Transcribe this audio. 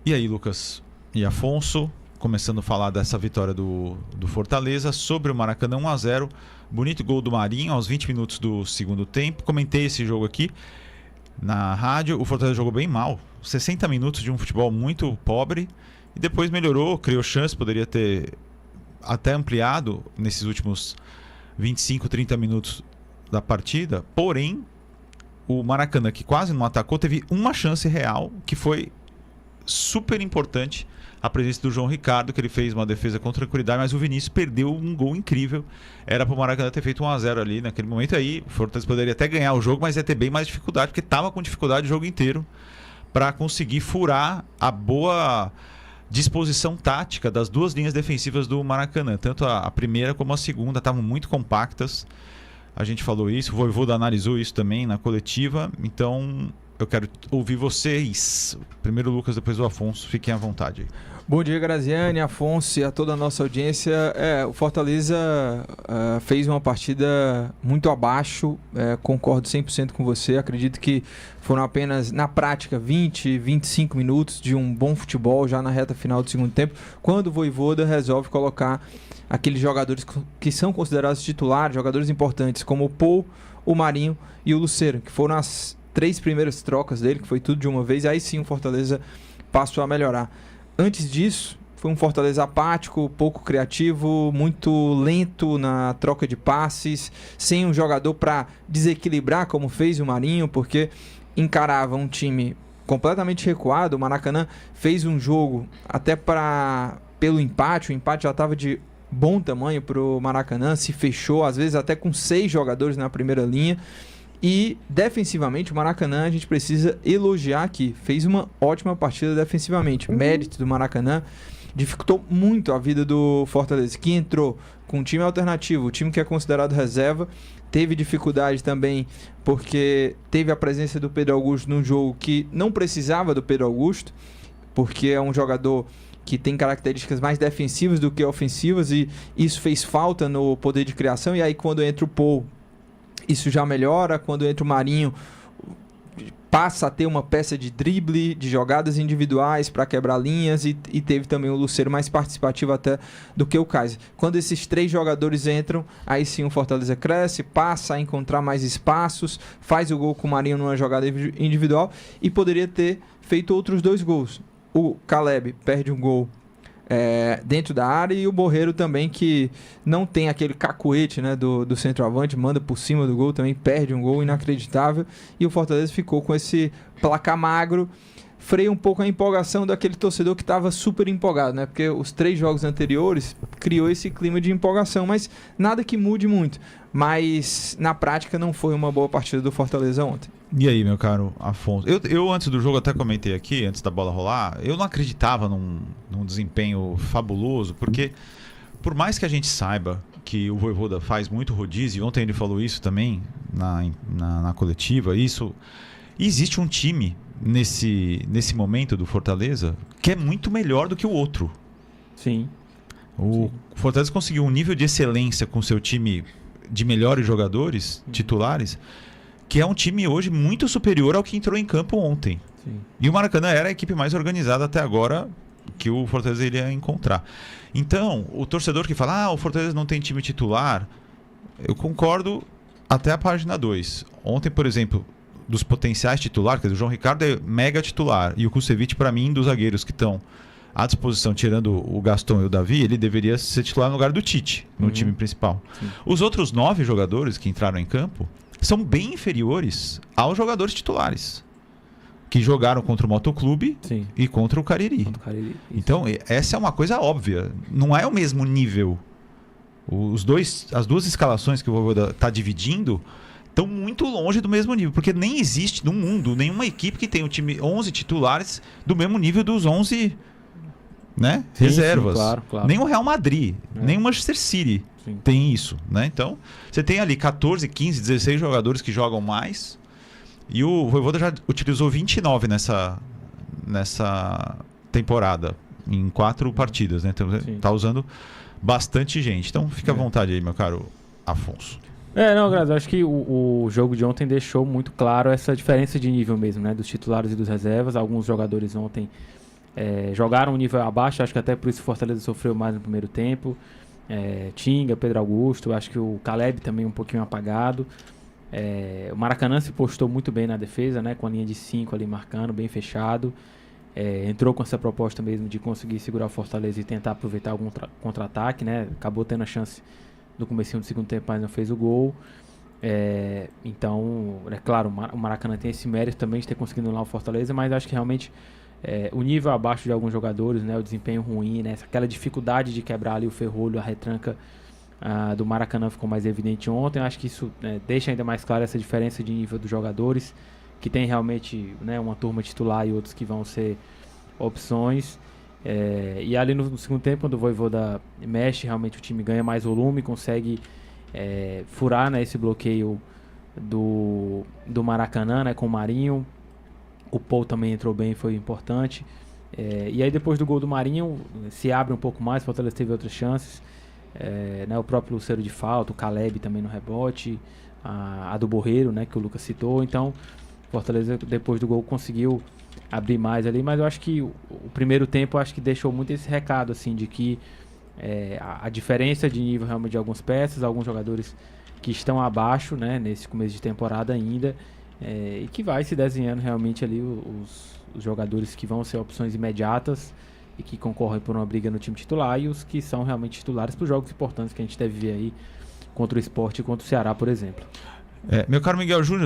E aí, Lucas e Afonso, começando a falar dessa vitória do Fortaleza sobre o Maracanã 1-0. Bonito gol do Marinho aos 20 minutos do segundo tempo. Comentei esse jogo aqui na rádio. O Fortaleza jogou bem mal. 60 minutos de um futebol muito pobre. E depois melhorou, criou chance, poderia ter até ampliado nesses últimos 25, 30 minutos da partida. Porém, o Maracanã, que quase não atacou, teve uma chance real, que foi super importante, a presença do João Ricardo, que ele fez uma defesa com tranquilidade, mas o Vinícius perdeu um gol incrível. Era para o Maracanã ter feito 1-0 ali naquele momento. Aí o Fortaleza poderia até ganhar o jogo, mas ia ter bem mais dificuldade, porque estava com dificuldade o jogo inteiro para conseguir furar a boa disposição tática das duas linhas defensivas do Maracanã. Tanto a primeira como a segunda estavam muito compactas. A gente falou isso, o Vojvoda analisou isso também na coletiva. Então eu quero ouvir vocês. Primeiro o Lucas, depois o Afonso. Fiquem à vontade. Bom dia, Graziani, Afonso e a toda a nossa audiência. O Fortaleza fez uma partida muito abaixo, concordo 100% com você. Acredito que foram apenas, na prática, 20, 25 minutos de um bom futebol já na reta final do segundo tempo, quando o Vojvoda resolve colocar aqueles jogadores que são considerados titulares, jogadores importantes, como o Paul, o Marinho e o Lucero, que foram as 3 primeiras trocas dele, que foi tudo de uma vez. Aí sim o Fortaleza passou a melhorar. Antes disso, foi um Fortaleza apático, pouco criativo, muito lento na troca de passes, sem um jogador para desequilibrar, como fez o Marinho, porque encarava um time completamente recuado. O Maracanã fez um jogo até pelo empate, o empate já estava de bom tamanho para o Maracanã, se fechou, às vezes até com 6 jogadores na primeira linha. E defensivamente, o Maracanã, a gente precisa elogiar aqui. Fez uma ótima partida defensivamente. Mérito do Maracanã. Dificultou muito a vida do Fortaleza, que entrou com um time alternativo, o time que é considerado reserva. Teve dificuldade também porque teve a presença do Pedro Augusto num jogo que não precisava do Pedro Augusto, porque é um jogador que tem características mais defensivas do que ofensivas, e isso fez falta no poder de criação. E aí quando entra o Paul, isso já melhora. Quando entra o Marinho, passa a ter uma peça de drible, de jogadas individuais para quebrar linhas, e teve também o Lucero mais participativo até do que o Kaiser. Quando esses 3 jogadores entram, aí sim o Fortaleza cresce, passa a encontrar mais espaços, faz o gol com o Marinho numa jogada individual, e poderia ter feito outros 2 gols. O Caleb perde um gol dentro da área, e o Borreiro também, que não tem aquele cacuete, né, do centroavante, manda por cima do gol, também perde um gol inacreditável, e o Fortaleza ficou com esse placar magro. Freia um pouco a empolgação daquele torcedor que estava super empolgado, né? Porque os 3 jogos anteriores criou esse clima de empolgação, mas nada que mude muito. Mas na prática não foi uma boa partida do Fortaleza ontem. E aí, meu caro Afonso? Eu antes do jogo até comentei aqui, antes da bola rolar, eu não acreditava num desempenho fabuloso, porque por mais que a gente saiba que o Vojvoda faz muito rodízio, ontem ele falou isso também na coletiva, existe um time nesse momento do Fortaleza que é muito melhor do que o outro. Sim. O Fortaleza conseguiu um nível de excelência com seu time de melhores jogadores titulares, que é um time hoje muito superior ao que entrou em campo ontem. Sim. E o Maracanã era a equipe mais organizada até agora que o Fortaleza iria encontrar. Então, o torcedor que fala, o Fortaleza não tem time titular, eu concordo até a página 2. Ontem, por exemplo, dos potenciais titulares, quer dizer, o João Ricardo é mega titular, e o Kusevich, para mim, dos zagueiros que estão à disposição, tirando o Gaston e o Davi, ele deveria ser titular no lugar do Tite, no time principal. Sim. Os outros 9 jogadores que entraram em campo são bem inferiores aos jogadores titulares, que jogaram contra o Motoclube e contra o Cariri. Então, essa é uma coisa óbvia. Não é o mesmo nível. As duas escalações que o Vojvoda está dividindo estão muito longe do mesmo nível, porque nem existe no mundo nenhuma equipe que tenha um time 11 titulares do mesmo nível dos 11, né, reservas. Sim, claro. Nem o Real Madrid, nem o Manchester City tem isso, né? Então, você tem ali 14, 15, 16 jogadores que jogam mais, e o Vojvoda já utilizou 29 nessa temporada, em 4 partidas, né? Então, tá usando bastante gente. Então, fica à vontade aí, meu caro Afonso. Não, Grazi, eu acho que o jogo de ontem deixou muito claro essa diferença de nível mesmo, né? Dos titulares e dos reservas. Alguns jogadores ontem jogaram um nível abaixo, acho que até por isso o Fortaleza sofreu mais no primeiro tempo. Tinga, Pedro Augusto, acho que o Caleb também um pouquinho apagado. O Maracanã se postou muito bem na defesa, né, com a linha de 5 ali marcando, bem fechado. Entrou com essa proposta mesmo de conseguir segurar o Fortaleza e tentar aproveitar algum contra-ataque, né? Acabou tendo a chance no comecinho do segundo tempo, mas não fez o gol. Então, é claro, o Maracanã tem esse mérito também de ter conseguido anular o Fortaleza, mas acho que realmente o nível abaixo de alguns jogadores, né? O desempenho ruim, né? Aquela dificuldade de quebrar ali o ferrolho, a retranca do Maracanã ficou mais evidente ontem. Acho que isso deixa ainda mais claro essa diferença de nível dos jogadores, que tem realmente, né, uma turma titular e outros que vão ser opções. E ali no segundo tempo, quando o Vojvoda mexe, realmente o time ganha mais volume, consegue furar, né, esse bloqueio do Maracanã, né, com o Marinho. O Paul também entrou bem, foi importante. E aí depois do gol do Marinho, se abre um pouco mais, o Fortaleza teve outras chances. Né, o próprio Lucero de falta, o Caleb também no rebote, a do Borreiro, né, que o Lucas citou. Então Fortaleza depois do gol conseguiu abrir mais ali, mas eu acho que o primeiro tempo acho que deixou muito esse recado assim de que a diferença de nível realmente de algumas peças, alguns jogadores que estão abaixo, né, nesse começo de temporada ainda, e que vai se desenhando realmente ali os jogadores que vão ser opções imediatas e que concorrem por uma briga no time titular, e os que são realmente titulares para os jogos importantes que a gente deve ver aí contra o Sport e contra o Ceará, por exemplo. Meu caro Miguel Júnior,